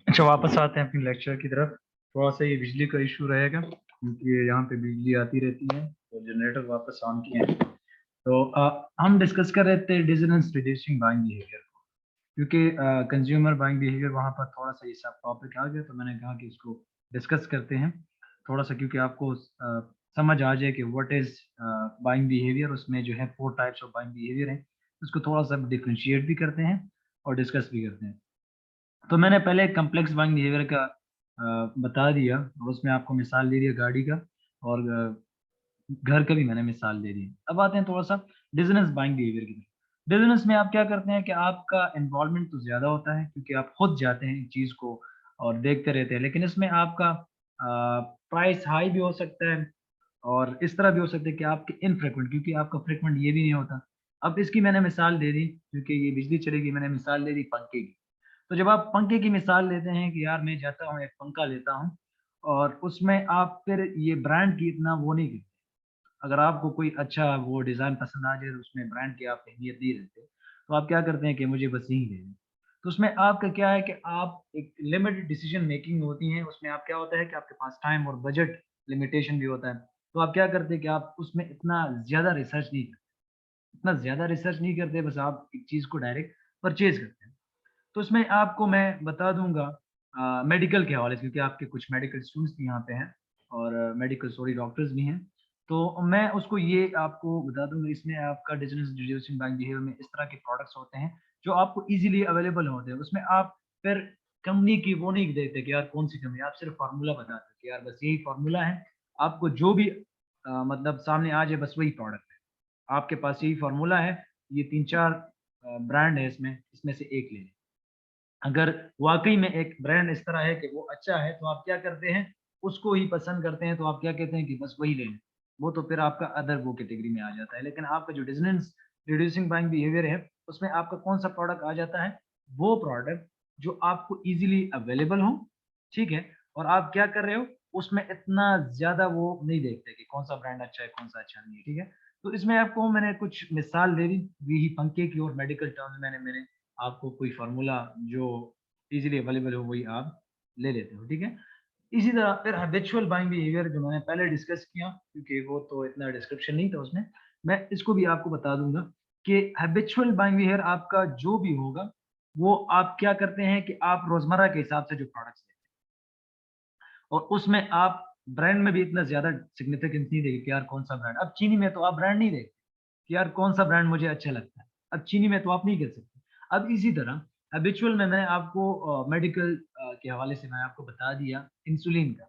अच्छा, वापस आते हैं अपनी लेक्चर की तरफ। थोड़ा सा ये बिजली का इशू रहेगा क्योंकि यहाँ पे बिजली आती रहती है, तो जनरेटर वापस ऑन किए हैं। तो हम डिस्कस कर रहे थे डिजिटेंस रिड्यूसिंग बाइंग बिहेवियर को, क्योंकि कंज्यूमर बाइंग बिहेवियर वहाँ पर थोड़ा सा ये सब टॉपिक आ गया, तो मैंने कहा कि इसको डिस्कस करते हैं थोड़ा सा, क्योंकि आपको समझ आ जाए कि व्हाट इज बाइंग बिहेवियर। उसमें जो है 4 टाइप्स ऑफ बाइंग बिहेवियर हैं, उसको थोड़ा सा डिफ्रेंशिएट भी करते हैं और डिस्कस भी करते हैं। तो मैंने पहले कम्प्लेक्स बाइंग बिहेवियर का बता दिया, और उसमें आपको मिसाल दे दिया गाड़ी का, और घर का भी मैंने मिसाल दे दी। अब आते हैं थोड़ा सा डिजिनेस बाइंग बिहेवियर की तरफ। डिजिनेस में आप क्या करते हैं कि आपका इन्वॉल्वमेंट तो ज़्यादा होता है, क्योंकि आप खुद जाते हैं इस चीज़ को और देखते रहते हैं, लेकिन इसमें आपका प्राइस हाई भी हो सकता है, और इस तरह भी हो सकता है कि आपके इनफ्रीक्वेंट, क्योंकि आपका फ्रीक्वेंट ये भी नहीं होता। अब इसकी मैंने मिसाल दे दी, क्योंकि ये बिजली चलेगी, मैंने मिसाल दे दी पंखे की। तो जब आप पंखे की मिसाल लेते हैं कि यार मैं जाता हूँ एक पंखा लेता हूँ, और उसमें आप फिर ये ब्रांड की इतना वो नहीं करते। अगर आपको कोई अच्छा वो डिज़ाइन पसंद आ जाए, तो उसमें ब्रांड की आप अहमियत नहीं रखते, तो आप क्या करते हैं कि मुझे बस यही ले लें। तो उसमें आपका क्या है कि आप एक लिमिटेड डिसीजन मेकिंग होती है, उसमें आप क्या होता है कि आपके पास टाइम और बजट लिमिटेशन भी होता है। तो आप क्या करते हैं कि आप उसमें इतना ज़्यादा रिसर्च नहीं करते, बस आप एक चीज़ को डायरेक्ट परचेज़ करते हैं। तो इसमें आपको मैं बता दूँगा मेडिकल के हवाले से, क्योंकि आपके कुछ मेडिकल स्टूडेंट्स भी यहाँ पे हैं, और मेडिकल सॉरी डॉक्टर्स भी हैं। तो मैं उसको ये आपको बता दूँगा, इसमें आपका डिजीज़ रिड्यूसिंग बाइंग बिहेवियर में इस तरह के प्रोडक्ट्स होते हैं, जो आपको ईज़िली अवेलेबल होते हैं। उसमें आप फिर कंपनी की वो नहीं देखते कि यार कौन-सी कंपनी, आप सिर्फ़ फ़ॉर्मूला बताते हो कि यार बस यही फ़ॉर्मूला है। आपको जो भी मतलब सामने आ जाए, बस वही प्रोडक्ट है। आपके पास यही फ़ॉर्मूला है, ये 3-4 ब्रांड है इसमें, इसमें से एक ले लें। अगर वाक़ई में एक ब्रांड इस तरह है कि वो अच्छा है, तो आप क्या करते हैं, उसको ही पसंद करते हैं, तो आप क्या कहते हैं कि बस वही ले लें। वो तो फिर आपका अदर वो कैटेगरी में आ जाता है। लेकिन आपका जो डिज़नेंस रिड्यूसिंग बाइंग बिहेवियर है, उसमें आपका कौन-सा प्रोडक्ट आ जाता है, वो प्रोडक्ट जो आपको ईज़िली अवेलेबल हो, ठीक है? और आप क्या कर रहे हो, उसमें इतना ज़्यादा वो नहीं देखते कि कौन-सा ब्रांड अच्छा है, कौन-सा अच्छा नहीं है, ठीक है? तो इसमें आपको मैंने कुछ मिसाल दे दी, यही पंखे की, और मेडिकल टर्म्स मैंने मैंने आपको कोई फ़ॉर्मूला जो ईज़िली अवेलेबल हो वही आप ले लेते हो, ठीक है? इसी तरह फिर हैबिचुअल बाइंग बिहेवियर जो मैंने पहले डिस्कस किया, क्योंकि वो तो इतना डिस्क्रिप्शन नहीं था उसमें, मैं इसको भी आपको बता दूँगा कि हैबिचुअल बाइंग बिहेवियर आपका जो भी होगा, वो आप क्या करते हैं कि आप रोज़मर्रा के हिसाब से जो प्रोडक्ट्स लेते हैं, और उसमें आप ब्रांड में भी इतना ज़्यादा सिग्निफिकेंस नहीं देंगे कि यार कौन-सा ब्रांड। अब चीनी में तो आप ब्रांड नहीं देखते कि यार कौन-सा ब्रांड मुझे अच्छा लगता है। अब चीनी में तो आप नहीं कर सकते। अब इसी तरह हैबिचुअल में मैंने आपको मेडिकल के हवाले से मैंने आपको बता दिया इंसुलिन का।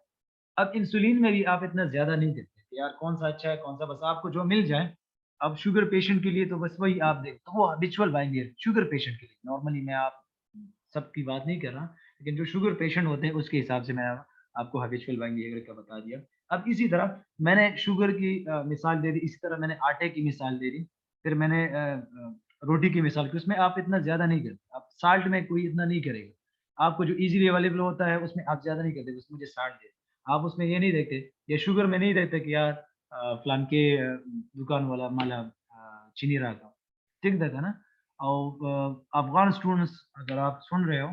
अब इंसुलिन में भी आप इतना ज़्यादा नहीं देखते कि यार कौन-सा अच्छा है, कौन-सा, बस आपको जो मिल जाए। अब शुगर पेशेंट के लिए तो बस वही आप देखते, तो वो हैबिचुअल बाइंग है शुगर पेशेंट के लिए। नॉर्मली मैं आप सबकी बात नहीं कर रहा, लेकिन जो शुगर पेशेंट होते हैं उसके हिसाब से मैं आपको हैबिचुअल बाइंग बिहेवियर का बता दिया। अब इसी तरह मैंने शुगर की मिसाल दे दी, इसी तरह मैंने आटे की मिसाल दे दी, फिर मैंने रोटी की मिसाल की। उसमें आप इतना ज़्यादा नहीं करते, आप साल्ट में कोई इतना नहीं करेगा। आपको जो ईज़िली अवेलेबल होता है उसमें आप ज़्यादा नहीं करते, बस मुझे साल्ट दे। आप उसमें ये नहीं देखते, या शुगर में नहीं देखते कि यार फलान के दुकान वाला मला चीनी रहा ठीक था ना? अफ़गान स्टूडेंट्स अगर आप सुन रहे हो,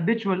habitual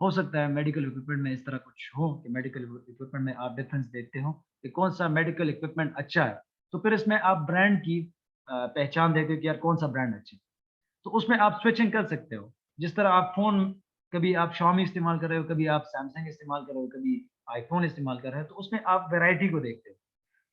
हो सकता है मेडिकल इक्विपमेंट में इस तरह कुछ हो कि मेडिकल इक्विपमेंट में आप डिफरेंस देखते हो कि कौन सा मेडिकल इक्विपमेंट अच्छा है तो फिर इसमें आप ब्रांड की पहचान देखते हो कि यार कौन सा ब्रांड अच्छा है तो उसमें आप स्विचिंग कर सकते हो जिस तरह आप फोन कभी आप Xiaomi इस्तेमाल कर रहे हो कभी आप सैमसंग इस्तेमाल कर रहे हो कभी आईफोन इस्तेमाल कर रहे हो तो उसमें आप वेराइटी को देखते हो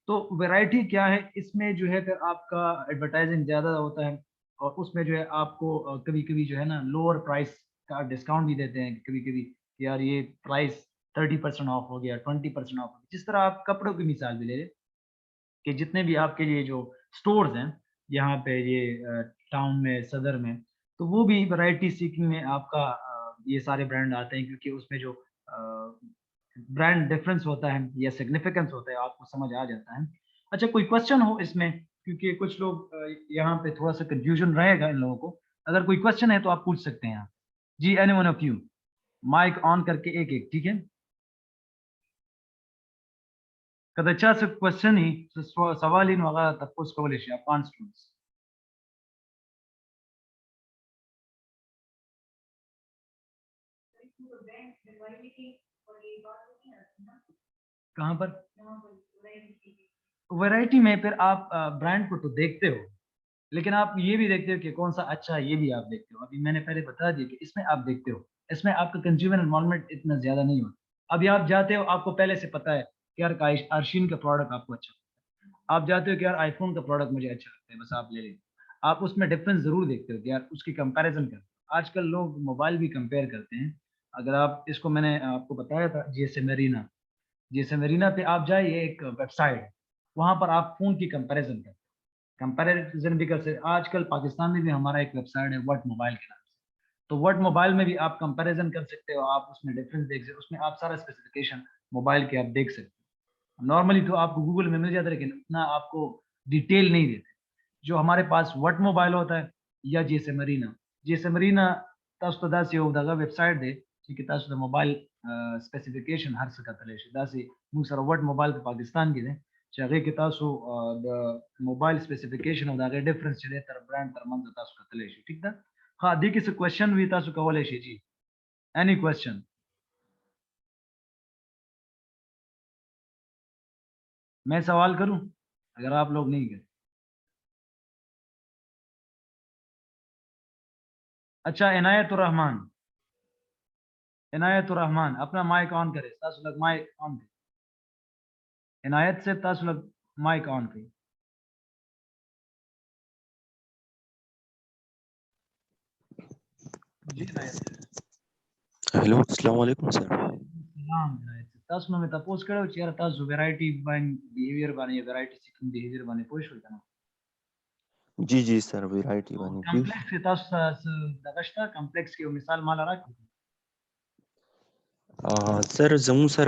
तो वेराइटी क्या है इसमें जो है फिर आपका एडवर्टाइजिंग ज़्यादा होता है और उसमें जो है आपको कभी कभी जो है ना लोअर प्राइस का डिस्काउंट भी देते हैं कभी कभी यार ये प्राइस 30% ऑफ हो गया 20% ऑफ जिस तरह आप कपड़ों की मिसाल भी ले लें कि जितने भी आपके ये जो स्टोर्स हैं यहाँ पे ये टाउन में सदर में तो वो भी वैरायटी सीकिंग में आपका ये सारे ब्रांड आते हैं क्योंकि उसमें जो ब्रांड डिफरेंस होता है या सिग्निफिकेंस होता है आपको समझ आ जाता है. अच्छा कोई क्वेश्चन हो इसमें क्योंकि कुछ लोग यहाँ पे थोड़ा सा कंफ्यूजन रहेगा इन लोगों को अगर कोई क्वेश्चन है तो आप पूछ सकते हैं. जी any one of you mic on करके एक एक ठीक है. Kada cealaltă question सवाल वगैरह तप्पोस कवले शे अपन स्टूडेंट्स कहाँ पर वैरायटी में फिर आप ब्रांड को तो देखते हो लेकिन आप ये भी देखते हो कि कौन सा अच्छा है ये भी आप देखते हो. अभी मैंने पहले बता दिया कि इसमें आप देखते हो इसमें आपका कंज्यूमर इन्वॉल्वमेंट इतना ज्यादा नहीं होता. अभी आप जाते हो आपको पहले से पता है कि यार अर्शिन का प्रोडक्ट आपको अच्छा लगता है आप जाते हो कि यार आईफोन का प्रोडक्ट मुझे अच्छा लगता है बस आप ले लेते आप उसमें डिफरेंस जरूर देखते हो कि यार उसकी कंपैरिजन करते हो. आजकल लोग मोबाइल भी कंपेयर करते हैं. अगर आप इसको मैंने आपको बताया था जीएसएम एरिना पे आप जाइए एक वेबसाइट है वहाँ पर आप फोन की कंपैरिजन करते कंपैरिजन भी कर सकते. आजकल पाकिस्तान में भी हमारा एक वेबसाइट है व्हाट मोबाइल के नाम से तो व्हाट मोबाइल में भी आप कंपैरिजन कर सकते हो आप उसमें डिफरेंस देख सकते हो उसमें आप सारा स्पेसिफिकेशन मोबाइल के आप देख सकते हो. नॉर्मली तो आपको गूगल में मिल जाता है लेकिन इतना आपको डिटेल नहीं देते. जो हमारे पास व्हाट मोबाइल होता है या जीएसएम एरिना तासु दा से होगा वेबसाइट दे कि तासु मोबाइल स्पेसिफिकेशन हर सका तले दा से मु सर व्हाट मोबाइल पे पाकिस्तान के दे चाहे कि तासु द मोबाइल स्पेसिफिकेशन और दागे डिफरेंस चले तर ब्रांड तर मन तासु कतले शे ठीक दा. हाँ दी किस क्वेश्चन भी तासु कवले शे जी एनी क्वेश्चन मैं सवाल करूं अगर आप लोग नहीं करते. अच्छा इनायतुर रहमान अपना माइक ऑन करे तासु लग माइक ऑन करे इनायत से तासु लग माइक ऑन करे. जी इनायत हेलो अस्सलाम वालेकुम सर. सलाम इनायत तासु में तपोस करो चेहरा तासु वैरायटी बाइंग बिहेवियर बाने वैरायटी सीकिंग बिहेवियर बाने पोश हो जाना. जी सर वैरायटी बानी कॉम्प्लेक्स के तासु दगश्ता कॉम्प्लेक्स के मिसाल माला रख सर जमू सर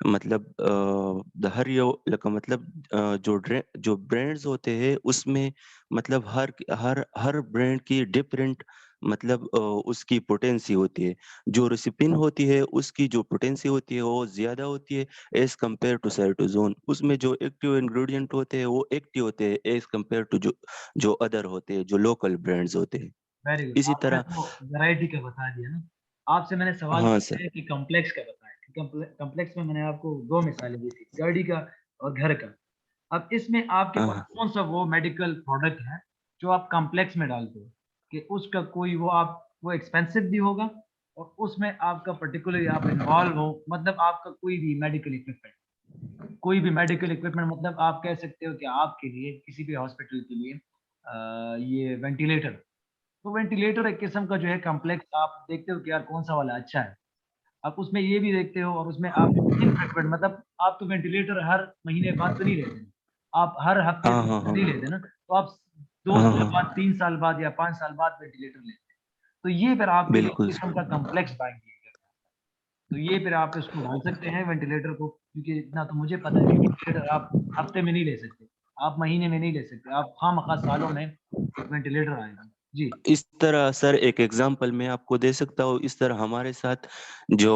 मतलब हर यो लका मतलब जो ब्रांड्स होते हैं उसमें मतलब हर ब्रांड की डिफरेंट मतलब उसकी पोटेंसी होती है। जो रेसिपिन होती है उसकी जो पोटेंसी होती है वो ज़्यादा होती है एज़ कंपेयर टू साइटोज़ोन। उसमें जो एक्टिव इंग्रीडिएंट होते हैं वो एक्टिव होते हैं एज़ कंपेयर टू जो जो अदर होते हैं, जो लोकल ब्रांड्स होते हैं। Very good. इसी आपने तरह तो वैरायटी का बता दिया ना। आपसे मैंने सवाल हाँ किया सर। है कि कॉम्प्लेक्स का बताएँ। कॉम्प्लेक्स में मैंने आपको 2 मिसालें दी थी, गाड़ी का और घर का। अब इसमें आपके हाँ, पास हाँ। कौन-सा वो मेडिकल प्रोडक्ट है, जो आप कॉम्प्लेक्स में डालते हो? कि उसका कोई वो एक्सपेंसिव भी होगा और उसमें आपका पार्टिकुलरली आप इन्वॉल्व हो, मतलब आपका कोई भी मेडिकल इक्विपमेंट मतलब आप कह सकते हो कि आपके लिए किसी भी हॉस्पिटल के लिए ये वेंटिलेटर, तो वेंटिलेटर एक किस्म का जो है कॉम्प्लेक्स आप देखते हो कि यार कौन-सा वाला अच्छा है। आप उसमें ये भी देखते हो और उसमें आप इनफ्requent मतलब आप तो वेंटिलेटर हर महीने बाद तो नहीं लेते। आप हर हफ्ते हाँ, हाँ, तो नहीं हाँ। लेते ना, तो आप 2 हाँ, साल हाँ। बाद, 3 साल बाद या 5 साल बाद वेंटिलेटर लेते हैं। तो ये फिर आपके लिए एक बिल्कुल किस्म सर। का कॉम्प्लेक्स बाइंग करता है। तो ये फिर आप इसको डाल सकते हैं वेंटिलेटर को क्योंकि इतना तो मुझे पता है कि वेंटिलेटर आप हफ्ते में नहीं ले सकते, आप महीने में नहीं ले सकते, आप खामख़ा सालों में एक वेंटिलेटर आएगा। जी, इस तरह सर एक एग्जांपल मैं आपको दे सकता हूँ, इस तरह हमारे साथ जो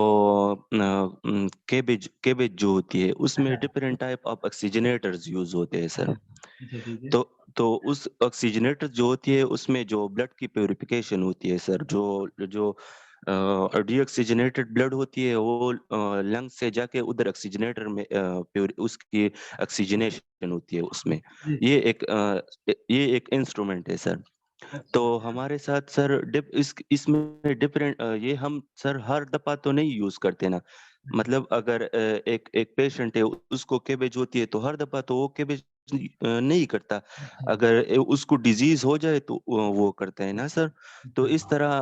कैबेज कैबेज जो होती है उसमें अच्छा, डिफरेंट टाइप ऑफ ऑक्सीजनेटर्स यूज़ होते हैं अच्छा, सर। अच्छा ठीक है। तो तो उस ऑक्सीजनेटर जो होती है उसमें जो ब्लड की प्यूरिफिकेशन होती है सर, जो जो डीऑक्सीजनेटेड ब्लड होती है वो लंग्स से जाके उधर ऑक्सीजनेटर में प्यूर उसकी ऑक्सीजनेशन होती है उसमें। जी, ये एक इंस्ट्रूमेंट है सर। तो अच्छा, हमारे साथ सर इसमें डिफरेंट ये हम सर हर दफ़ा तो नहीं यूज़ करते ना। अच्छा, मतलब अगर एक एक पेशेंट है उसको कैबेज होती है तो हर दफ़ा तो वो कैबेज नहीं करता। अच्छा, अगर उसको डिज़ीज़ हो जाए तो वो करता है ना सर। तो अच्छा, इस तरह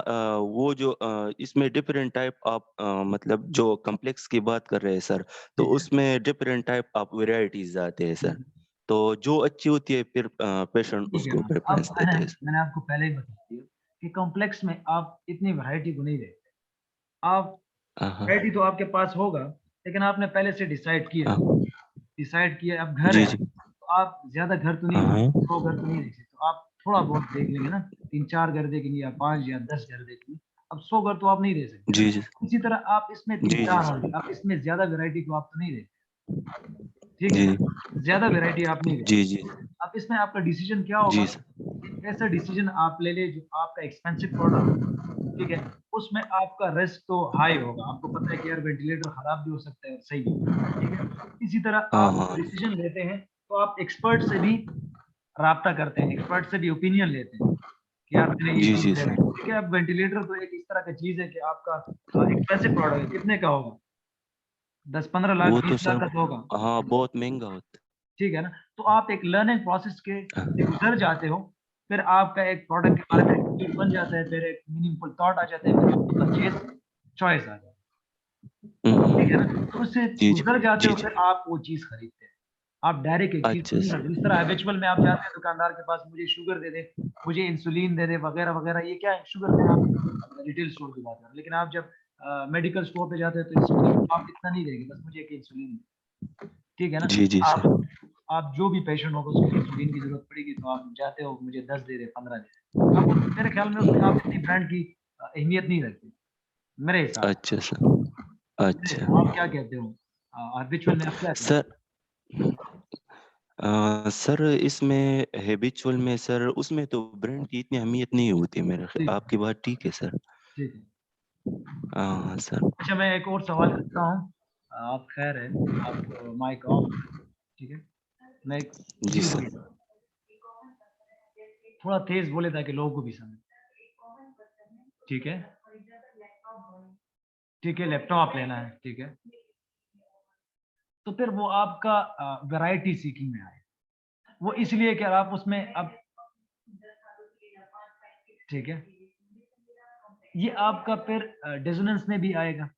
वो जो इसमें डिफरेंट टाइप ऑफ मतलब जो कॉम्प्लेक्स की बात कर रहे हैं सर, तो ठीक है, उसमें डिफरेंट टाइप ऑफ वैराइटीज़ आते हैं ठीक सर। है, तो जो अच्छी होती है फिर पेशेंट ठीक है उसको ना। अब प्रेफ़रेंस मैंने देते हैं। मैंने आपको पहले ही बता दिया कि कॉम्प्लेक्स में आप इतनी वैरायटी को नहीं देखते। आप हाँ, वैरायटी हाँ। तो आपके पास होगा, लेकिन आपने पहले से हाँ। डिसाइड किया अब घर जी, है, जी। तो आप ज़्यादा घर तो नहीं हाँ, देख हाँ। 100 घर तो नहीं देख सकते, तो आप थोड़ा बहुत देख लेंगे ना, 3-4 घर देखेंगे या 5 या 10 घर देखेंगे। अब 100 घर तो आप नहीं दे सकते ना। जी, जी। इसी तरह आप इसमें जी, जी, 3-4 होंगे, सर। आप इसमें ज़्यादा वैरायटी को आप तो नहीं देखते, ठीक है जी। ना? ज़्यादा वैरायटी आप नहीं देखते। जी, जी। अब इसमें आपका डिसीज़न क्या होगा? जी, सर। एक ऐसा डिसीज़न आप ले लें जो आपका एक्सपेंसिव प्रोडक्ट हो, ठीक है? उसमें आपका रिस्क तो हाई होगा, आपको पता है कि यार वेंटिलेटर खराब भी हो सकता है और सही भी, ठीक है? इसी तरह हाँ, आप हाँ। डिसीज़न लेते हैं, तो आप एक्सपर्ट से भी राब्ता करते हैं, एक्सपर्ट से भी ओपिनियन लेते हैं, कि यार मैंने ये जी, चीज़ जी, लेना सर। है, ठीक है? अब वेंटिलेटर तो एक इस तरह की चीज़ है कि आपका एक्सपेंसिव प्रोडक्ट है, कितने का होगा? 10-15 लाख, वो तो 20 लाख सर का तो होगा। हाँ, बहुत महँगा होता ठीक है ना? तो आप एक लर्निंग प्रोसेस के है। से गुज़र जाते हो, फिर आपका एक प्रोडक्ट के बारे में एटीट्यूड बन जाता है, फिर एक मीनिंगफुल थॉट आ जाता है, फिर आपकी परचेज़ चॉइस आ जाती है, हुँ, ठीक है ना? हुँ। तो उससे जी, जी। गुज़र जाते जी, हो जी। फिर आप वो चीज़ खरीदते हैं। आप डायरेक्ट एक चीज़ को अच्छा नहीं सर। खरीदते, जिस तरह हैबिचुअल में आप जाते हैं दुकानदार के पास मुझे शुगर दे दे, मुझे इंसुलिन दे दे वग़ैरह-वग़ैरह ये क्या है? शुगर देना आप रिटेल स्टोर की बात कर रहे हैं। लेकिन आप जब मेडिकल स्टोर पे जाते हो तो इंसुलिन आप इतना नहीं देंगे, बस मुझे एक इंसुलिन दे, ठीक है ना? जी, जी, आप सर। आप जो भी पेशेंट होगा उसको इंसुलिन की ज़रूरत पड़ेगी तो आप जाते हो मुझे 10 दे दे, 15 दे दे। अब मेरे ख़्याल में उसमें आप इतनी ब्रांड की अहमियत नहीं रखते, मेरे हिसाब अच्छा सर। से। अच्छा। आप क्या कहते हो? हैबिचुअल में आप क्या कहते सर हो? सर इसमें हैबिचुअल में सर उसमें तो ब्रांड की इतनी अहमियत नहीं होती मेरे ख ठीक आपकी बात ठीक है सर। ठीक है। हाँ, सर। अच्छा मैं एक और सवाल करता हूँ। आप ख़ैर है, आप माइक ऑफ कर दो, ठीक है? मैं एक जी, जी सर। बोलिए। थोड़ा तेज़ बोले ताकि लोगों को भी समझ ठीक है? ठीक है, लैपटॉप लेना है, ठीक है? तो फिर वो आपका वैरायटी सीकिंग में आए। वो इसलिए कि आप उसमें अब ठीक है, ये आपका फिर डिसोनेंस में भी आएगा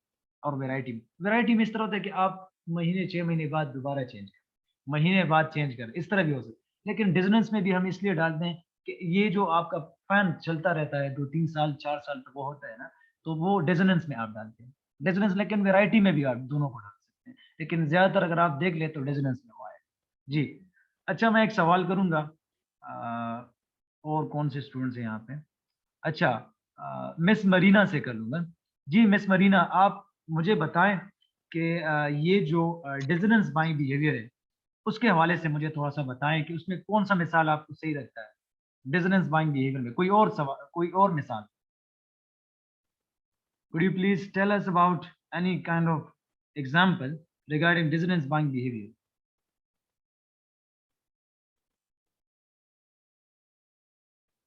और वैरायटी में। वैरायटी में इस तरह होता है कि आप महीने 6 महीने बाद दोबारा चेंज करें, महीने बाद चेंज करें, इस तरह भी हो सकता है। लेकिन डिसोनेंस में भी हम इसलिए डालते हैं कि ये जो आपका फैन चलता रहता है 2-3 साल, 4 साल तक वो होता है ना, तो वो डिसोनेंस में आप डालते हैं। डिसोनेंस लेकिन वैरायटी में भी आप दोनों को डाल सकते हैं। लेकिन ज्यादातर अगर आप देख ले तो डिजनेंस में हुआ है। जी। अच्छा, मैं एक सवाल करूंगा। और कौन से स्टूडेंट्स हैं यहाँ पे? अच्छा, मिस मरीना से कर लूंगा। जी मिस मरीना, आप मुझे बताएं कि ये जो डिजनेंस बाइंग बिहेवियर है, उसके हवाले से मुझे थोड़ा सा बताएं कि उसमें कौन सा मिसाल आपको सही लगता है डिजनेंस बाइंग बिहेवियर में। कोई और सवाल, कोई और मिसाल? Could you please tell us about any kind of example regarding dissonance buying behavior?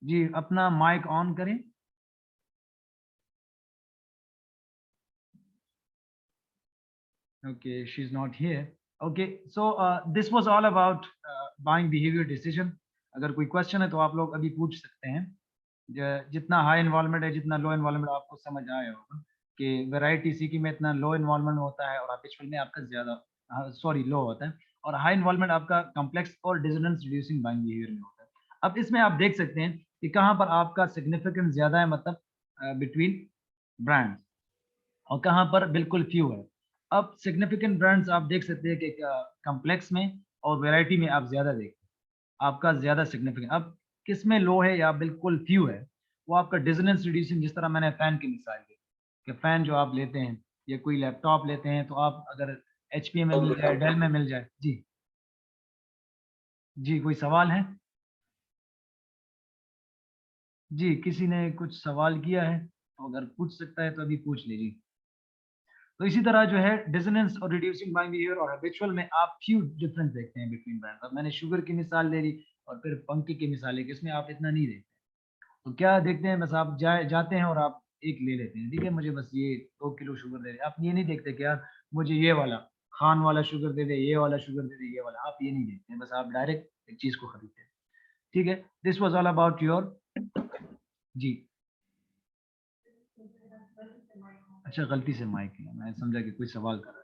जी, अपना माइक ऑन करें। Okay, she's not here. Okay, so this was all about buying behavior decision. अगर कोई क्वेश्चन है तो आप लोग अभी पूछ सकते हैं। जितना हाई इन्वॉल्वमेंट है, जितना लो इन्वॉल्वमेंट, आपको समझ आया होगा कि वैरायटी सीकी में इतना लो इन्वॉल्वमेंट होता है और हैबिचुअल में आपका ज़्यादा सॉरी लो होता है, और हाई इन्वॉल्वमेंट आपका कॉम्प्लेक्स और डिसोनेंस रिड्यूसिंग बाइंग बिहेवियर में होता है। अब इसमें आप देख सकते हैं कि कहाँ पर आपका सिग्निफिकेंस ज़्यादा है, मतलब बिटवीन ब्रांड्स, और कहाँ पर बिल्कुल फ्यू है। अब सिग्निफिकेंट ब्रांड्स आप देख सकते हैं कि कॉम्प्लेक्स में और वैरायटी में आप ज़्यादा देखते हैं, आपका ज़्यादा सिग्निफिकेंट। अब किस में लो है या बिल्कुल फ्यू है, वो आपका डिसोनेंस रिड्यूसिंग, जिस तरह मैंने फ़ैन की मिसाल दी कि फ़ैन जो आप लेते हैं या कोई लैपटॉप लेते हैं, तो आप अगर एचपी में मिल जाए, डेल में मिल जाए। जी, जी, कोई सवाल है? जी, किसी ने कुछ सवाल किया है तो अगर पूछ सकता है तो अभी पूछ लीजिए। तो इसी तरह जो है डिसोनेंस और रिड्यूसिंग बाइंग बिहेवियर और हैबिचुअल में आप फ्यू डिफरेंस देखते हैं बिटवीन ब्रांड्स। अब मैंने शुगर की मिसाल ले ली और फिर पंक्ति की मिसाल ली कि इसमें आप इतना नहीं देखते। तो क्या देखते हैं, बस आप जाते हैं और आप एक ले लेते हैं, ठीक है, मुझे बस ये 2 किलो शुगर दे दे। आप ये नहीं देखते कि यार मुझे ये वाला खान वाला शुगर दे दे, ये वाला शुगर दे दे, ये वाला, आप ये नहीं देखते हैं, बस आप डायरेक्ट एक चीज़ को खरीदते हैं। ठीक है, this was all about your. जी। अच्छा, गलती से माइक है, मैं समझा कि कोई सवाल कर रहा है।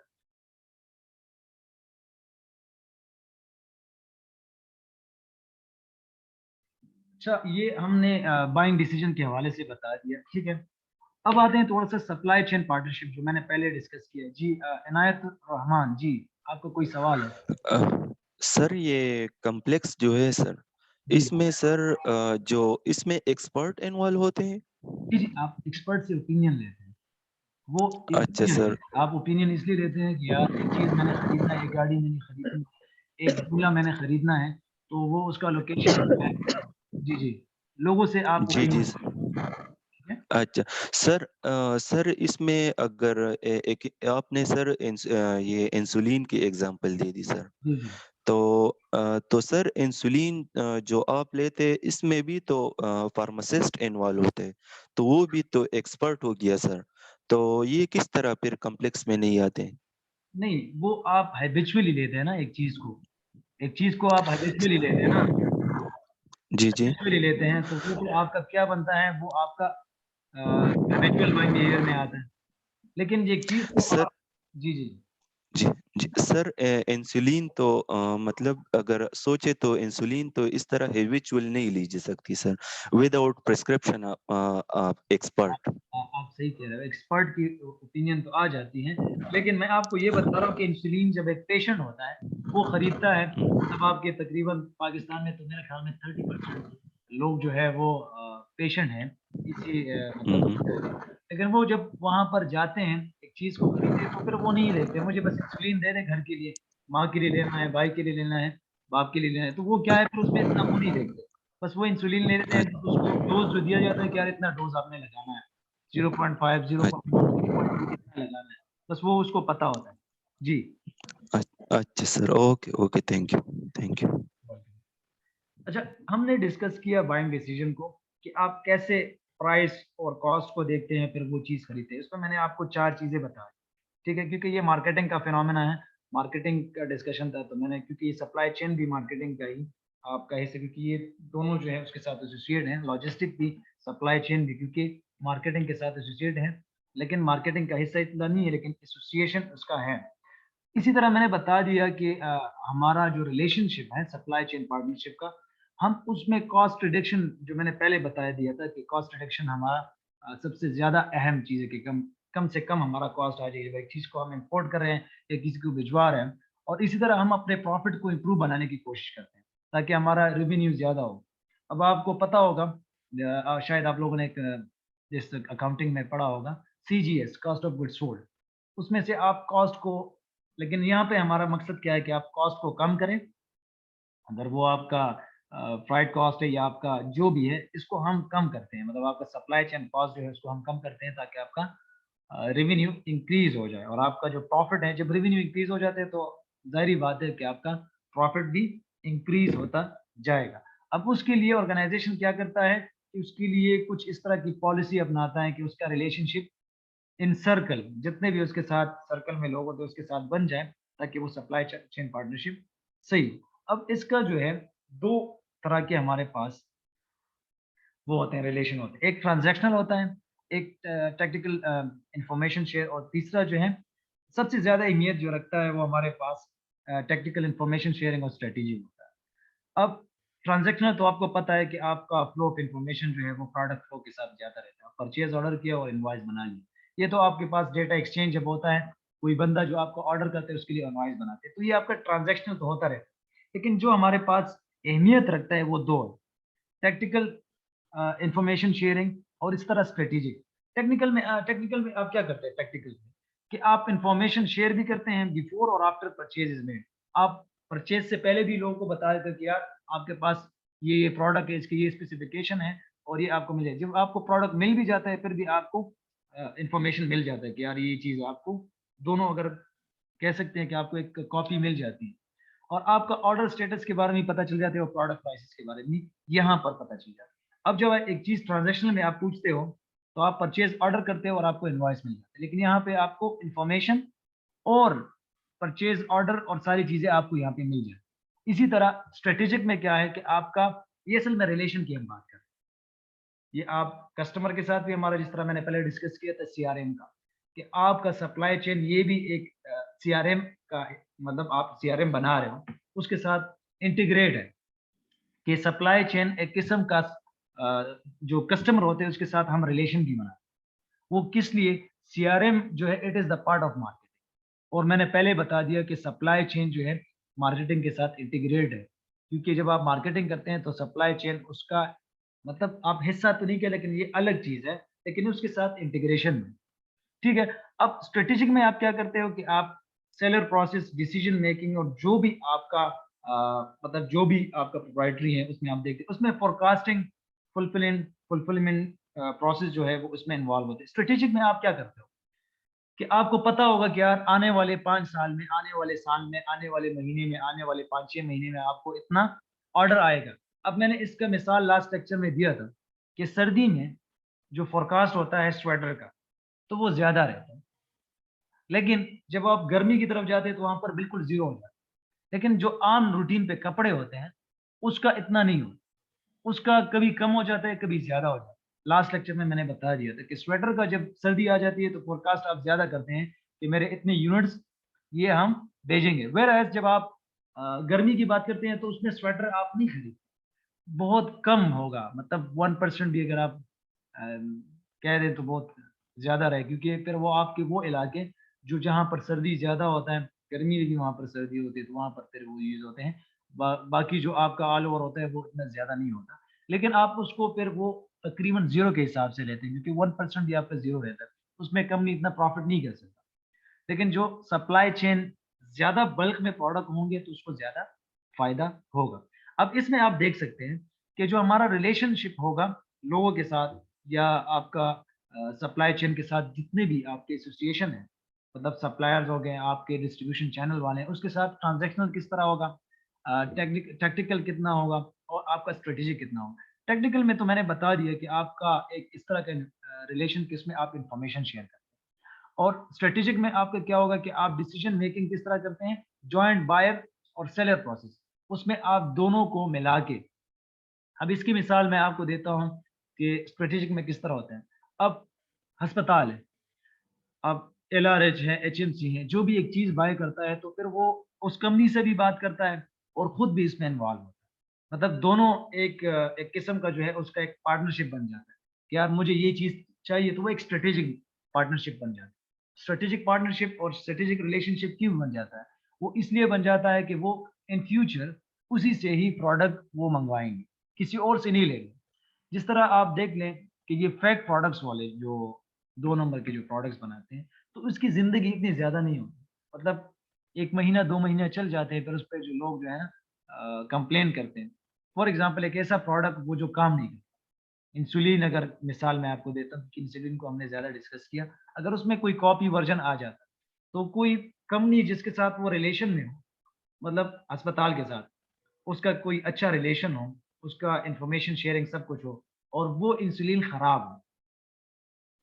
अच्छा, ये हमने बाइंग डिसीजन के हवाले से बता दिया, ठीक है। अब आते हैं थोड़ा सा सप्लाई चेन पार्टनरशिप, जो मैंने पहले डिस्कस किया है। जी, इनायत रहमान जी, आपका कोई सवाल है? सर ये कॉम्प्लेक्स जो है सर, जी, इसमें सर जो इसमें एक्सपर्ट इन्वॉल्व होते हैं? जी, जी, आप एक्सपर्ट से ओपिनियन लेते हैं। वो एक अच्छा ओपिनियन सर। लेते हैं। आप ओपिनियन इसलिए लेते हैं कि यार एक चीज़ मैंने खरीदना है, एक गाड़ी मैंने खरीदनी है, एक झूला मैंने खरीदना है, तो वो उसका लोकेशन जो है। जी, जी, लोगों से आप जी जी ओपिनियन लेते हैं, सर। ठीक है? अच्छा सर, सर इसमें अगर एक आपने सर ये इंसुलिन की एग्जांपल दे दी सर। जी, जी। तो तो सर इंसुलिन जो आप लेते हैं इसमें भी तो फार्मासिस्ट इन्वॉल्व होते हैं, तो वो भी तो एक्सपर्ट हो गया सर। तो ये किस तरह फिर कॉम्प्लेक्स में नहीं आते? नहीं, वो आप हैबिचुअली लेते हैं ना एक चीज़ को, एक चीज़ को आप हैबिचुअली लेते हैं ना, जी जी। हैबिचुअली लेते हैं, तो वो फिर आपका क्या बनता है, वो आपका हैबिचुअल बाइंग बिहेवियर में आता है। लेकिन ये चीज़ को सर। आप। जी, जी। जी, जी। सर इंसुलिन तो मतलब अगर सोचे तो इंसुलिन तो इस तरह हैबिचुअल नहीं ली जा सकती सर, विदाउट प्रिस्क्रिप्शन आप एक्सपर्ट। आप सही कह रहे हो, एक्सपर्ट की ओपिनियन तो आ जाती है, लेकिन मैं आपको ये बता रहा हूँ कि इंसुलिन जब एक पेशेंट होता है, वो खरीदता है, तब आपके तकरीबन पाकिस्तान में तो मेरे ख्याल में 30% लोग जो है वो पेशेंट हैं इसी मतलब मसले से। लेकिन वो जब वहाँ पर जाते हैं एक चीज़ को खरीदने, तो फिर वो नहीं देखते मुझे बस इंसुलिन दे दें घर के लिए, माँ के लिए लेना है, भाई के लिए लेना है, बाप के लिए लेना है, तो वो क्या है, फिर उसमें इतना वो नहीं देखते। बस वो इंसुलिन ले लेते हैं, तो उसको डोज़ जो दिया जाता है कि यार इतना डोज़ आपने लगाना है। 0.5, 0.1, 0.2 इतना लगाना है। बस वो उसको पता होता है। जी। अच्छा sir, okay okay, thank you, thank you. अच्छा, हमने डिस्कस किया बाइंग डिसीजन को कि आप कैसे प्राइस और कॉस्ट को देखते हैं, फिर वो चीज़ खरीदते हैं। इसमें मैंने आपको 4 चीज़ें बताई, ठीक है? क्योंकि ये मार्केटिंग का फिनोमेना है, मार्केटिंग का डिस्कशन था, तो मैंने, क्योंकि ये सप्लाई चेन भी मार्केटिंग का ही आप कह सकते, क्योंकि ये दोनों जो है उसके साथ एसोसिएट हैं, लॉजिस्टिक भी, सप्लाई चेन भी, क्योंकि मार्केटिंग के साथ एसोसिएट हैं, लेकिन मार्केटिंग का हिस्सा इतना नहीं है, लेकिन एसोसिएशन उसका है। इसी तरह मैंने बता दिया कि हमारा जो रिलेशनशिप है सप्लाई चेन पार्टनरशिप का, हम उसमें कॉस्ट रिडक्शन, जो मैंने पहले बता दिया था कि कॉस्ट रिडक्शन हमारा सबसे ज़्यादा अहम चीज़ है कि कम से कम हमारा कॉस्ट आ जाए, जब एक चीज़ को हम इम्पोर्ट कर रहे हैं या किसी को भिजवा रहे हैं, और इसी तरह हम अपने प्रॉफिट को इम्प्रूव बनाने की कोशिश करते हैं, ताकि हमारा रेवेन्यू ज़्यादा हो। अब आपको पता होगा, शायद आप लोगों ने एक जिस अकाउंटिंग में पढ़ा होगा, CGS, cost of goods sold, उसमें से आप कॉस्ट को, लेकिन यहाँ पे हमारा मकसद क्या है कि आप कॉस्ट को कम करें। अगर वो आपका फ्राइट कॉस्ट है या आपका जो भी है, इसको हम कम करते हैं, मतलब आपका सप्लाई चेन कॉस्ट जो है उसको हम कम करते हैं, ताकि आपका रेवेन्यू इंक्रीज हो जाए, और आपका जो प्रॉफिट है, जब रेवेन्यू इंक्रीज हो जाते हैं तो ज़ाहिर-सी बात है कि आपका प्रॉफिट भी इंक्रीज होता जाएगा। अब उसके लिए ऑर्गेनाइज़ेशन क्या करता है कि उसके लिए कुछ इस तरह की पॉलिसी अपनाता है कि उसका रिलेशनशिप इन सर्कल, जितने भी उसके साथ सर्कल में लोग होते हैं उसके साथ बन जाए, ताकि वो सप्लाई चेन पार्टनरशिप सही हो। अब इसका जो है 2 तरह के हमारे पास वो होते हैं, रिलेशन होते हैं। एक ट्रांज़ैक्शनल होता है, एक टेक्निकल इन्फॉर्मेशन शेयर, और तीसरा जो है सबसे ज़्यादा अहमियत जो रखता है वो हमारे पास टेक्निकल इन्फॉर्मेशन शेयरिंग और स्ट्रैटेजी होता है। अब ट्रांज़ैक्शनल तो आपको पता है कि आपका फ्लो ऑफ इन्फॉर्मेशन जो है वो प्रोडक्ट फ्लो के साथ जाता रहता है। परचेज़ ऑर्डर किया और इनवॉइस बना ली। ये तो आपके पास डेटा एक्सचेंज जब होता है, कोई बंदा जो आपको ऑर्डर करता है उसके लिए इनवॉइस बनाते हैं, तो ये आपका ट्रांज़ैक्शनल तो होता रहता है। लेकिन जो हमारे पास अहमियत रखता है वो 2 है, टेक्निकल इन्फॉर्मेशन शेयरिंग और इस तरह स्ट्रेटेजिक। टेक्निकल में आप क्या करते हैं टेक्निकल में, कि आप इन्फॉर्मेशन शेयर भी करते हैं बिफोर और आफ्टर परचेज़ में। आप परचेज़ से पहले भी लोगों को बता देते हो कि यार आपके पास ये प्रोडक्ट है, इसकी ये स्पेसिफिकेशन है और ये आपको मिले। जब आपको प्रोडक्ट मिल भी जाता है फिर भी आपको इन्फॉर्मेशन मिल जाता है कि यार ये चीज़ आपको, दोनों अगर कह सकते हैं कि आपको एक कॉपी मिल जाती है, और आपका ऑर्डर स्टेटस के बारे में पता चल जाता है और प्रोडक्ट प्राइसेस के बारे में यहाँ पर पता चल जाता है। अब जब एक चीज़ ट्रांज़ैक्शनल में आप पूछते हो, तो आप परचेज़ ऑर्डर करते हो और आपको इनवॉइस मिल जाता है। लेकिन यहाँ पे आपको इन्फॉर्मेशन और परचेज़ ऑर्डर और सारी चीज़ें आपको यहाँ पे मिल जाती है। इसी तरह स्ट्रैटेजिक में क्या है कि आपका, ये असल में रिलेशन की हम बात कर रहे हैं। ये आप कस्टमर के साथ भी हमारा, जिस तरह मैंने पहले डिस्कस किया था सीआरएम का, कि आपका सप्लाई चेन ये भी एक सीआरएम का, मतलब आप सीआरएम बना रहे हो, उसके साथ इंटीग्रेट है कि सप्लाई चेन एक किस्म का जो कस्टमर होते हैं उसके साथ हम रिलेशन भी बनाते हैं। वो किस लिए? सीआरएम जो है it is the part of marketing, और मैंने पहले बता दिया कि सप्लाई चेन जो है मार्केटिंग के साथ इंटीग्रेट है, क्योंकि जब आप मार्केटिंग करते हैं तो सप्लाई चेन उसका, मतलब आप हिस्सा तो नहीं कह, लेकिन ये अलग चीज़ है, लेकिन उसके साथ इंटीग्रेशन में, ठीक है। अब स्ट्रेटेजिक में आप क्या करते हो कि आप सेलर प्रोसेस, डिसीजन मेकिंग और जो भी आपका मतलब जो भी आपका प्रोप्राइटरी है उसमें आप देखते हैं, उसमें फोरकास्टिंग, फुलफिलमेंट प्रोसेस जो है वो उसमें इन्वॉल्व होते हैं। स्ट्रेटेजिक में आप क्या करते हो कि आपको पता होगा कि यार आने वाले 5 साल में, आने वाले साल में, आने वाले महीने में, आने वाले 5-6 महीने में आपको इतना ऑर्डर आएगा। अब मैंने इसका मिसाल लास्ट लेक्चर में दिया था कि सर्दी में जो फोरकास्ट होता है स्वेटर का, तो वो ज़्यादा रहता है। लेकिन जब आप गर्मी की तरफ जाते हैं तो वहाँ पर बिल्कुल ज़ीरो हो जाता है। लेकिन जो आम रूटीन पे कपड़े होते हैं, उसका इतना नहीं होता। उसका कभी कम हो जाता है, कभी ज़्यादा हो जाता है। लास्ट लेक्चर में मैंने बता दिया था कि स्वेटर का जब सर्दी आ जाती है तो फ़ोरकास्ट आप ज़्यादा करते हैं कि मेरे इतने यूनिट्स ये हम भेजेंगे। व्हेयर एज़ जब आप गर्मी की बात करते हैं तो उसमें स्वेटर आप नहीं खरीदते। बहुत कम होगा, मतलब 1% भी अगर आप कह दें तो बहुत ज़्यादा रहे, क्योंकि फिर वो आपके वो इलाके जो जहाँ पर सर्दी ज़्यादा होता है, गर्मी भी वहाँ पर सर्दी होती है, तो वहाँ पर फिर वो यूज़ होते हैं। बाकी जो आपका ऑल ओवर होता है वो इतना ज़्यादा नहीं होता। लेकिन आप उसको फिर वो तकरीबन ज़ीरो के हिसाब से लेते हैं, क्योंकि 1% भी आपका ज़ीरो रहता है। उसमें कंपनी इतना प्रॉफ़िट नहीं कर सकता। लेकिन जो सप्लाई चेन ज़्यादा बल्क में प्रोडक्ट होंगे तो उसको ज़्यादा फ़ायदा होगा। अब इसमें आप देख सकते हैं कि जो हमारा रिलेशनशिप होगा लोगों के साथ, या आपका सप्लाई चेन के साथ जितने भी आपके एसोसिएशन हैं, मतलब सप्लायर्स हो गए, आपके डिस्ट्रीब्यूशन चैनल वाले हैं, उसके साथ ट्रांज़ैक्शनल किस तरह होगा, टैक्टिकल कितना होगा और आपका स्ट्रैटेजिक कितना होगा। टेक्निकल में तो मैंने बता दिया कि आपका एक इस तरह का रिलेशन कि इसमें आप इन्फॉर्मेशन शेयर करते हैं। और स्ट्रेटेजिक में आपका क्या होगा कि आप डिसीजन मेकिंग किस तरह करते हैं, जॉइंट बायर और सेलर प्रोसेस, उसमें आप दोनों को मिला के। अब इसकी मिसाल मैं आपको देता हूँ कि स्ट्रेटेजिक में किस तरह होता है। अब अस्पताल है, अब एलआरएच है, एचएमसी है, जो भी एक चीज़ बाय करता है तो फिर वो उस कंपनी से भी बात करता है और खुद भी इसमें इन्वॉल्व होता है। मतलब दोनों एक किस्म का जो है उसका एक पार्टनरशिप बन जाता है कि यार मुझे ये चीज़ चाहिए, तो वो एक स्ट्रेटेजिक पार्टनरशिप बन जाता है। स्ट्रेटेजिक पार्टनरशिप और स्ट्रेटेजिक रिलेशनशिप क्यों बन जाता है? वो इसलिए बन जाता है कि वो इन फ्यूचर उसी से ही प्रोडक्ट वो मंगवाएँगे, किसी और से नहीं लेंगे। जिस तरह आप देख लें कि ये फेक प्रोडक्ट्स वाले जो 2 नंबर के जो प्रोडक्ट्स बनाते हैं, तो उसकी ज़िंदगी इतनी ज़्यादा नहीं होती। मतलब 1 महीना, 2 महीने चल जाते हैं, फिर उस पे जो लोग जो है ना कंप्लेन करते हैं। फॉर एग्ज़ाम्पल एक ऐसा प्रोडक्ट वो जो काम नहीं करता। इंसुलिन अगर मिसाल मैं आपको देता हूँ कि इंसुलिन को हमने ज़्यादा डिस्कस किया, अगर उसमें कोई कॉपी वर्ज़न आ जाता, तो कोई कंपनी जिसके साथ वो रिलेशन में हो, मतलब अस्पताल के साथ, उसका कोई अच्छा रिलेशन हो, उसका इन्फॉर्मेशन शेयरिंग सब कुछ हो और वो इंसुलिन खराब हो,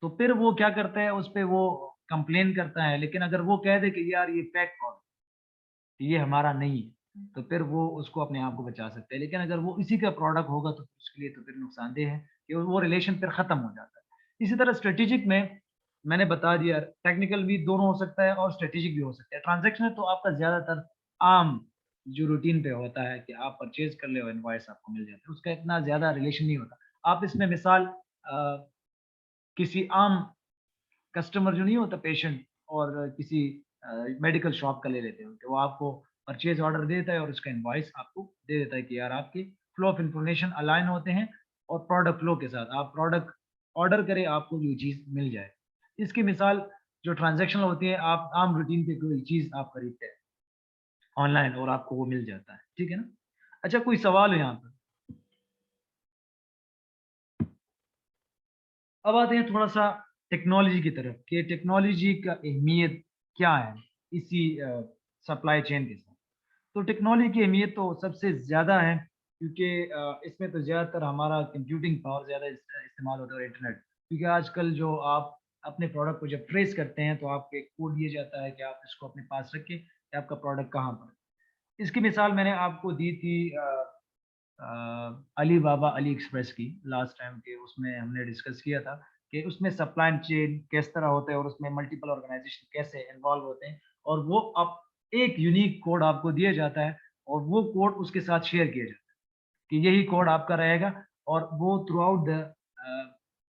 तो फिर वो क्या करता है, उस पे वो कंप्लेन करता है। लेकिन अगर वो कह दे कि यार ये फेक प्रोडक्ट, ये हमारा नहीं है, तो फिर वो उसको अपने आप को बचा सकते हैं। लेकिन अगर वो इसी का प्रोडक्ट होगा तो उसके लिए तो फिर नुकसानदेह है कि वो रिलेशन फिर खत्म हो जाता है। इसी तरह स्ट्रेटेजिक में मैंने बता दिया, टेक्निकल भी दोनों हो सकता है और स्ट्रेटेजिक भी हो सकता है। ट्रांज़ैक्शनल तो आपका ज़्यादातर आम जो रूटीन पे होता है कि आप परचेज़ कर ले और इनवॉइस आपको मिल जाता है, उसका इतना ज़्यादा रिलेशन नहीं होता। आप इसमें मिसाल किसी आम कस्टमर जो नहीं होता पेशेंट और किसी मेडिकल शॉप का ले लेते हो कि वो आपको परचेज़ ऑर्डर देता है और उसका इनवॉइस आपको दे देता है कि यार आपके फ्लो ऑफ इन्फॉर्मेशन अलाइन होते हैं और प्रोडक्ट फ्लो के साथ आप प्रोडक्ट ऑर्डर करें, आपको ये चीज़ मिल जाए। इसकी मिसाल जो ट्रांज़ैक्शनल होती है, आप आम रूटीन पे कोई चीज़ आप खरीदते हैं ऑनलाइन और आपको वो मिल जाता है, ठीक है ना? अच्छा, कोई सवाल है यहाँ पर? अब आते हैं थोड़ा-सा टेक्नोलॉजी की तरफ कि टेक्नोलॉजी का अहमियत क्या है इसी सप्लाई चेन के साथ। तो टेक्नोलॉजी की अहमियत तो सबसे ज़्यादा है क्योंकि इसमें तो ज़्यादातर हमारा कंप्यूटिंग पावर ज़्यादा इस्तेमाल होता है और इंटरनेट। क्योंकि आजकल जो आप अपने प्रोडक्ट को जब ट्रेस करते हैं तो आपको एक कोड दिया जाता है कि आप इसको अपने पास रखें कि आपका प्रोडक्ट कहाँ पर है। इसकी मिसाल मैंने आपको दी थी अली बाबा अली एक्सप्रेस की लास्ट टाइम के उसमें हमने डिस्कस किया था कि उसमें सप्लाई चेन किस तरह होता है और उसमें मल्टीपल ऑर्गेनाइजेशन कैसे इन्वॉल्व होते हैं और वो अब एक यूनिक कोड आपको दिया जाता है और वो कोड उसके साथ शेयर किया जाता है कि यही कोड आपका रहेगा और वो थ्रू आउट द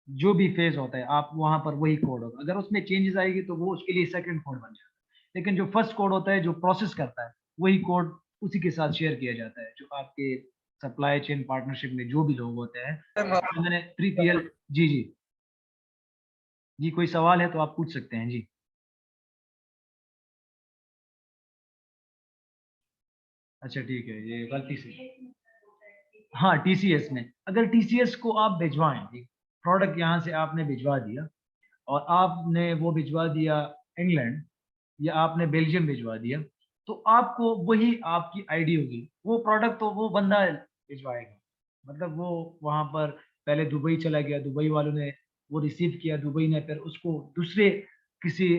जो भी फेज होता है आप वहाँ पर वही कोड होगा। अगर उसमें चेंजेस आएगी तो वो उसके लिए सेकंड कोड बन जाता है। लेकिन जो फर्स्ट कोड होता है जो प्रोसेस करता है वही कोड उसी के साथ शेयर किया जाता है जो आपके सप्लाई चेन पार्टनरशिप में जो भी लोग होते हैं। तो मैंने 3PL जी, जी। जी, कोई सवाल है तो आप पूछ सकते हैं। जी। अच्छा ठीक है, ये गलती से हाँ, टीसीएस में। अगर टीसीएस को आप भिजवाएँ, एक प्रोडक्ट यहाँ से आपने भिजवा दिया और आपने वो भिजवा दिया इंग्लैंड या आपने बेल्जियम भिजवा दिया, तो आपको वही आपकी आईडी होगी। वो प्रोडक्ट तो वो बंदा भिजवाएगा। मतलब वो वहाँ पर पहले दुबई चला गया, दुबई वालों ने वो रिसीव किया, दुबई ने फिर उसको दूसरे किसी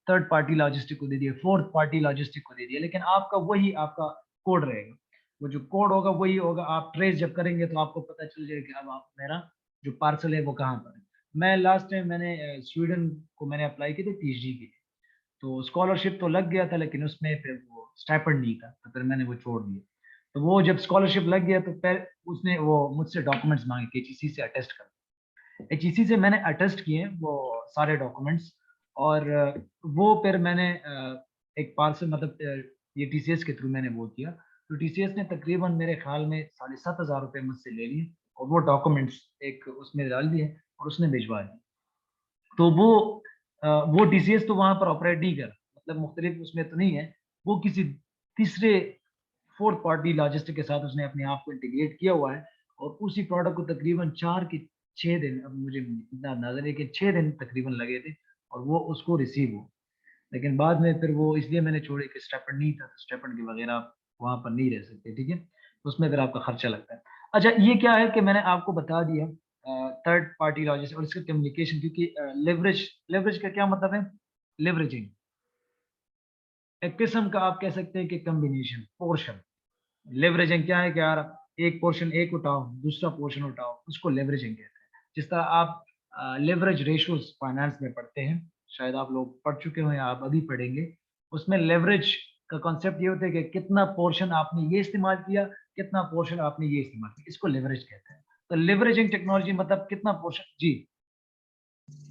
थर्ड पार्टी लॉजिस्टिक को दे दिया, फोर्थ पार्टी लॉजिस्टिक को दे दिया, लेकिन आपका वही आपका कोड रहेगा। वो जो कोड होगा वही होगा, आप ट्रेस जब करेंगे तो आपको पता चल जाएगा कि अब आप मेरा जो पार्सल है वो कहाँ पर है। मैं लास्ट टाइम मैंने स्वीडन को मैंने अप्लाई की थी पीएचडी के लिए, तो स्कॉलरशिप तो लग गया था लेकिन उसमें फिर वो स्टाइपेंड नहीं था, तो फिर मैंने वो छोड़ दिया। तो वो जब स्कॉलरशिप लग गया तो फिर उसने वो मुझसे डॉक्यूमेंट्स माँगे कि एचईसी से अटेस्ट कर। एचईसी से मैंने अटेस्ट किए वो सारे डॉक्यूमेंट्स और वो फिर मैंने एक पार्सल मतलब ये टीसीएस के थ्रू मैंने वो किया। तो टीसीएस ने तकरीबन मेरे ख़्याल में 7,500 रुपए मुझसे ले लिए और वो डॉक्यूमेंट्स एक उसमें डाल दिए और उसने भिजवा दिए। तो वो टीसीएस तो वहाँ पर ऑपरेट नहीं कर रहा, मतलब मुख्तलिफ उसमें तो नहीं है, वो किसी तीसरे फोर्थ पार्टी लॉजिस्टिक के साथ उसने अपने आप को इंटीग्रेट किया हुआ है और उसी प्रोडक्ट को तकरीबन 4 के 6 दिन, अब मुझे इतना अंदाज़ा नहीं, कि 6 दिन तकरीबन लगे थे और वो उसको रिसीव हो। लेकिन बाद में फिर वो इसलिए मैंने छोड़ी कि स्टाइपेंड नहीं था, तो स्टाइपेंड के बगैर आप वहाँ पर नहीं रह सकते, ठीक है? तो उसमें फिर आपका खर्चा लगता है। अच्छा, ये क्या है कि मैंने आपको बता दिया थर्ड पार्टी लॉजिस्टिक और इसका कम्युनिकेशन, क्योंकि लेवरेज लेवरेज का क्या मतलब है? लेवरेजिंग एक किस्म का आप कह सकते हैं कि कॉम्बिनेशन, पोर्शन। लेवरेजिंग क्या है कि यार एक पोर्शन एक उठाओ, दूसरा पोर्शन उठाओ, उसको लेवरेजिंग कहते हैं। जिस तरह आप लेवरेज रेशियोज़ फाइनेंस में पढ़ते हैं, शायद आप लोग पढ़ चुके हो या आप अभी पढ़ेंगे। उसमें लेवरेज का कॉन्सेप्ट ये होता है कि कितना पोर्शन आपने ये इस्तेमाल किया, कितना पोर्शन आपने ये इस्तेमाल किया, इसको लेवरेज कहते हैं। तो लेवरेजिंग टेक्नोलॉजी मतलब कितना पोर्शन। जी,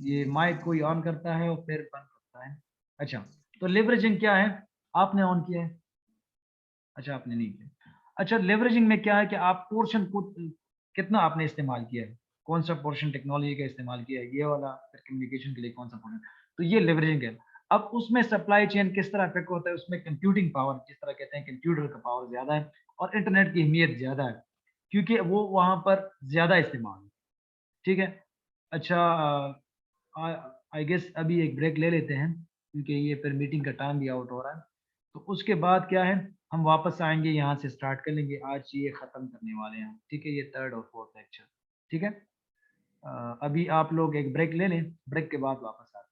ये माइक कोई ऑन करता है और फिर बंद करता है। अच्छा, तो लेवरेजिंग क्या है? आपने ऑन किया है। अच्छा, आपने नहीं किया। अच्छा, लेवरेजिंग में क्या है कि आप पोर्शन को कितना आपने इस्तेमाल किया है, कौन सा पोर्शन टेक्नोलॉजी का इस्तेमाल किया है, ये वाला, फिर कम्युनिकेशन के लिए कौन सा पोर्शन, तो ये लेवरेजिंग है। अब उसमें सप्लाई चेन किस तरह इफेक्ट होता है, उसमें कंप्यूटिंग पावर, जिस तरह कहते हैं कंप्यूटर का पावर ज़्यादा है और इंटरनेट की अहमियत ज़्यादा है, क्योंकि वो वहाँ पर ज़्यादा इस्तेमाल है, ठीक है? अच्छा, आई गेस अभी एक ब्रेक ले लेते हैं, क्योंकि ये फिर मीटिंग का टाइम भी आउट हो रहा है। तो उसके बाद क्या है, हम वापस आएँगे, यहाँ से स्टार्ट कर लेंगे, आज ये ख़त्म करने वाले हैं, ठीक है? ये 3rd और 4th लेक्चर, ठीक है? अभी आप लोग एक ब्रेक ले लें, ब्रेक के बाद वापस आते हैं।